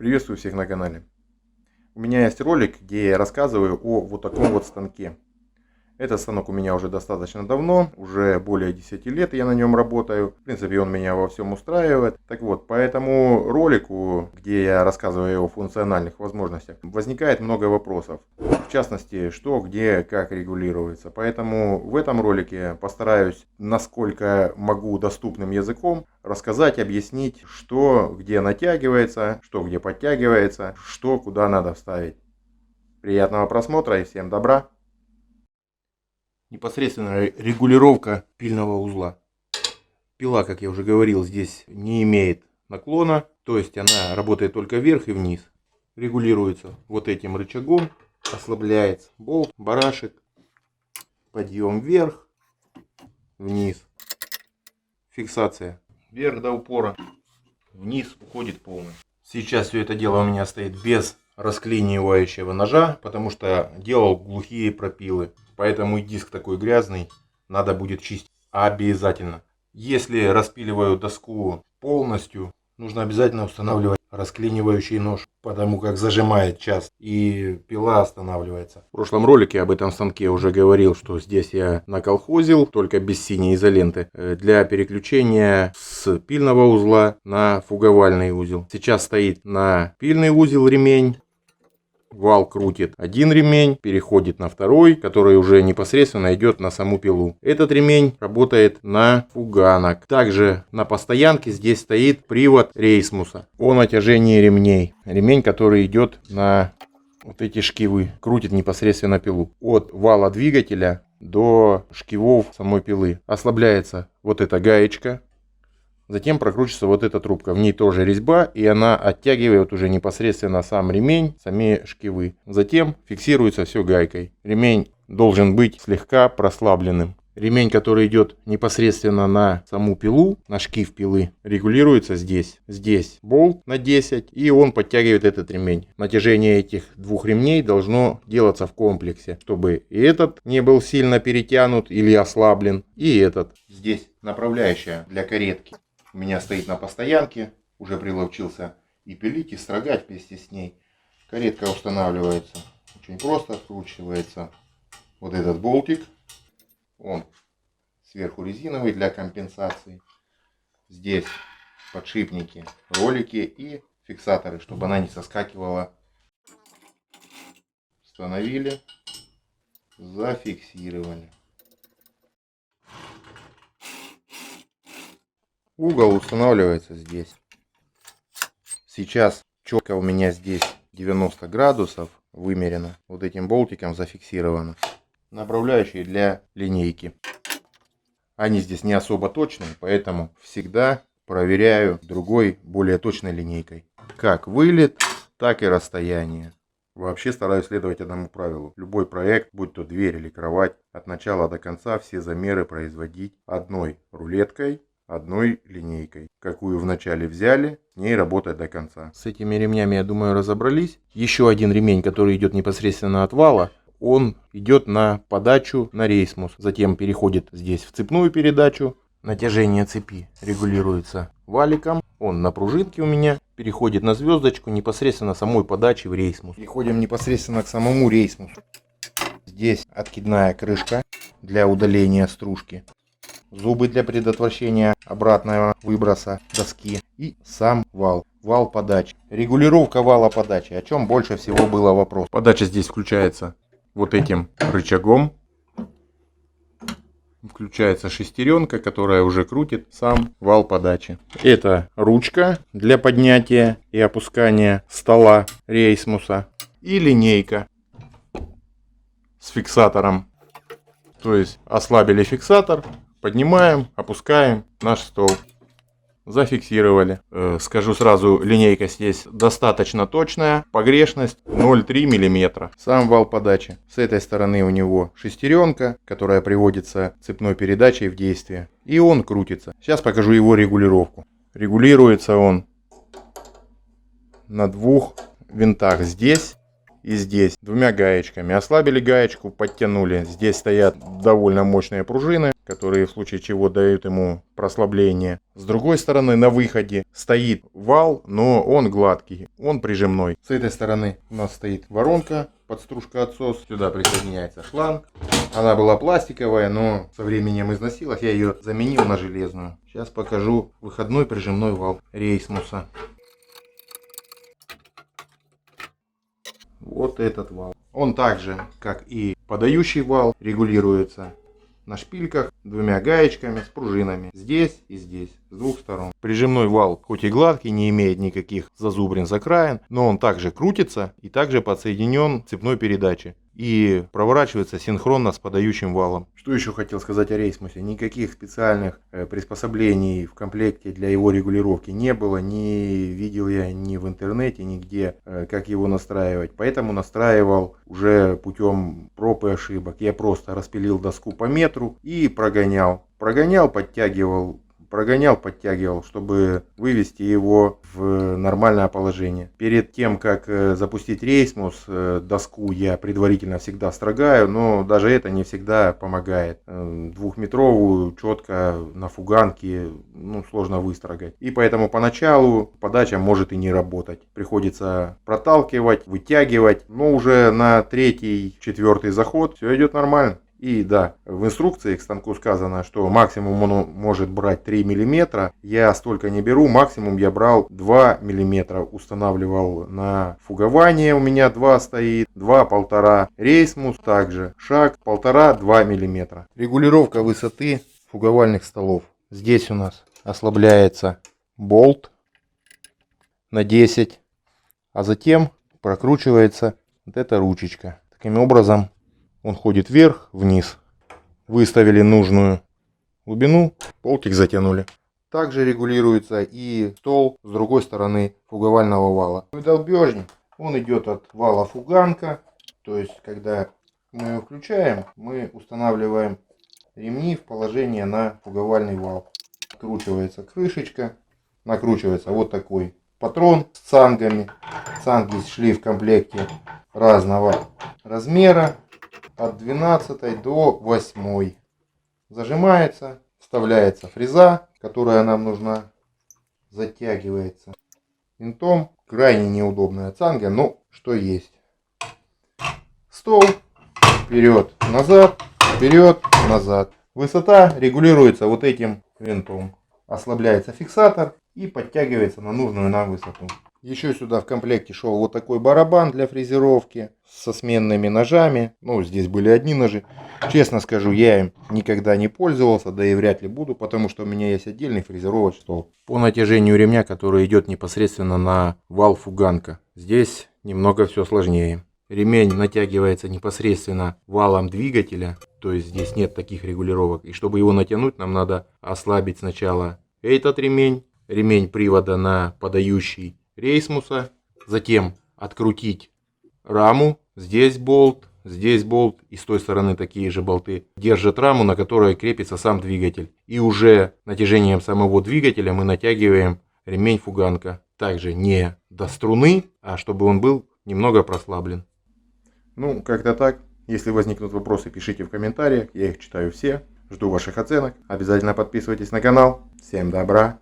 Приветствую всех на канале. У меня есть ролик, где я рассказываю о вот таком вот станке. Этот станок у меня уже достаточно давно, уже более 10 лет я на нем работаю. В принципе, он меня во всем устраивает. Так вот, по этому ролику, где я рассказываю о функциональных возможностях, возникает много вопросов. В частности, что, где, как регулируется. Поэтому в этом ролике постараюсь, насколько могу, доступным языком рассказать, объяснить, что где натягивается, что где подтягивается, что куда надо вставить. Приятного просмотра и всем добра! Непосредственно регулировка пильного узла. Пила, как я уже говорил, здесь не имеет наклона, то есть она работает только вверх и вниз. Регулируется вот этим рычагом, ослабляется болт, барашек, подъем вверх, вниз, фиксация вверх до упора, вниз уходит полностью. Сейчас все это дело у меня стоит без расклинивающего ножа, потому что делал глухие пропилы. Поэтому и диск такой грязный, надо будет чистить обязательно. Если распиливаю доску полностью, нужно обязательно устанавливать расклинивающий нож, потому как зажимает часто и пила останавливается. В прошлом ролике об этом станке уже говорил, что здесь я наколхозил, только без синей изоленты, для переключения с пильного узла на фуговальный узел. Сейчас стоит на пильный узел ремень. Вал крутит один ремень, переходит на второй, который уже непосредственно идет на саму пилу. Этот ремень работает на фуганок. Также на постоянке здесь стоит привод Рейсмуса о натяжении ремней. Ремень, который идет на вот эти шкивы, крутит непосредственно пилу. От вала двигателя до шкивов самой пилы. Ослабляется вот эта гаечка. Затем прокручивается вот эта трубка. В ней тоже резьба, и она оттягивает уже непосредственно сам ремень, сами шкивы. Затем фиксируется все гайкой. Ремень должен быть слегка прослабленным. Ремень, который идет непосредственно на саму пилу, на шкив пилы, регулируется здесь. Здесь болт на 10, и он подтягивает этот ремень. Натяжение этих двух ремней должно делаться в комплексе, чтобы и этот не был сильно перетянут или ослаблен, и этот. Здесь направляющая для каретки у меня стоит на постоянке, уже приловчился и пилить, и строгать вместе с ней. Каретка устанавливается очень просто, откручивается вот этот болтик. Он сверху резиновый для компенсации. Здесь подшипники, ролики и фиксаторы, чтобы она не соскакивала. Установили, зафиксировали. Угол устанавливается здесь. Сейчас четко у меня здесь 90 градусов вымерено. Вот этим болтиком зафиксировано. Направляющие для линейки. Они здесь не особо точные, поэтому всегда проверяю другой, более точной линейкой. Как вылет, так и расстояние. Вообще стараюсь следовать одному правилу. Любой проект, будь то дверь или кровать, от начала до конца все замеры производить одной рулеткой, одной линейкой. Какую вначале взяли, с ней работать до конца. С этими ремнями, я думаю, разобрались. Еще один ремень, который идет непосредственно от вала, он идет на подачу на Рейсмус. Затем переходит здесь в цепную передачу. Натяжение цепи регулируется валиком. Он на пружинке у меня. Переходит на звездочку непосредственно самой подачи в Рейсмус. Переходим непосредственно к самому Рейсмусу. Здесь откидная крышка для удаления стружки. Зубы для предотвращения обратного выброса доски. И сам вал. Вал подачи. Регулировка вала подачи. О чем больше всего было вопрос. Подача здесь включается вот этим рычагом. Включается шестеренка, которая уже крутит сам вал подачи. Это ручка для поднятия и опускания стола Рейсмуса. И линейка с фиксатором. То есть ослабили фиксатор. Поднимаем, опускаем наш стол. Зафиксировали. Скажу сразу, линейка здесь достаточно точная. Погрешность 0,3 мм. Сам вал подачи. С этой стороны у него шестеренка, которая приводится цепной передачей в действие. И он крутится. Сейчас покажу его регулировку. Регулируется он на двух винтах. Здесь и здесь. Двумя гаечками. Ослабили гаечку, подтянули. Здесь стоят довольно мощные пружины. которые в случае чего дают ему прослабление. С другой стороны, на выходе стоит вал, но он гладкий, он прижимной. С этой стороны у нас стоит воронка, подстружка-отсос. Сюда присоединяется шланг. Она была пластиковая, но со временем износилась. Я ее заменил на железную. Сейчас покажу выходной прижимной вал Рейсмуса. Вот этот вал. Он также, как и подающий вал, регулируется на шпильках двумя гаечками с пружинами. Здесь и здесь, с двух сторон. Прижимной вал, хоть и гладкий, не имеет никаких зазубрин, закраин, но он также крутится и также подсоединен к цепной передаче. И проворачивается синхронно с подающим валом. Что еще хотел сказать о Рейсмусе? Никаких специальных приспособлений в комплекте для его регулировки не было. Не видел я ни в интернете, нигде, как его настраивать. Поэтому настраивал уже путем проб и ошибок. Я просто распилил доску по метру и прогонял. Прогонял, подтягивал, чтобы вывести его в нормальное положение. Перед тем, как запустить Рейсмус, доску я предварительно всегда строгаю, но даже это не всегда помогает. Двухметровую четко на фуганке сложно выстрогать. И поэтому поначалу подача может и не работать. Приходится проталкивать, вытягивать, но уже на третий, четвертый заход все идет нормально. И да, в инструкции к станку сказано, что максимум он может брать 3 мм. Я столько не беру, максимум я брал 2 мм. Устанавливал на фугование, у меня 2 стоит, 2,5. Рейсмус также, шаг 1,5-2 мм. Регулировка высоты фуговальных столов. Здесь у нас ослабляется болт на 10, а затем прокручивается вот эта ручечка. Таким образом он ходит вверх, вниз. Выставили нужную глубину, болтик затянули. Также регулируется и стол с другой стороны фуговального вала. Долбежник, он идет от вала фуганка. То есть, когда мы его включаем, мы устанавливаем ремни в положение на фуговальный вал. Откручивается крышечка, накручивается вот такой патрон с цангами. Цанги шли в комплекте разного размера. От 12 до 8. Зажимается, вставляется фреза, которая нам нужна, затягивается винтом. Крайне неудобная цанга, но что есть. Стол, вперед, назад, Высота регулируется вот этим винтом. Ослабляется фиксатор и подтягивается на нужную нам высоту. Еще сюда в комплекте шел вот такой барабан для фрезеровки со сменными ножами. Здесь были одни ножи. Честно скажу, я им никогда не пользовался, да и вряд ли буду, потому что у меня есть отдельный фрезеровочный стол. По натяжению ремня, который идет непосредственно на вал фуганка. Здесь немного все сложнее. Ремень натягивается непосредственно валом двигателя, то есть здесь нет таких регулировок. И чтобы его натянуть, нам надо ослабить сначала этот ремень привода на подающий Рейсмуса, затем открутить раму, здесь болт и с той стороны такие же болты держат раму, на которой крепится сам двигатель. И уже натяжением самого двигателя мы натягиваем ремень фуганка. Также не до струны, а чтобы он был немного прослаблен. Как-то так. Если возникнут вопросы, пишите в комментариях, я их читаю все. Жду ваших оценок. Обязательно подписывайтесь на канал. Всем добра.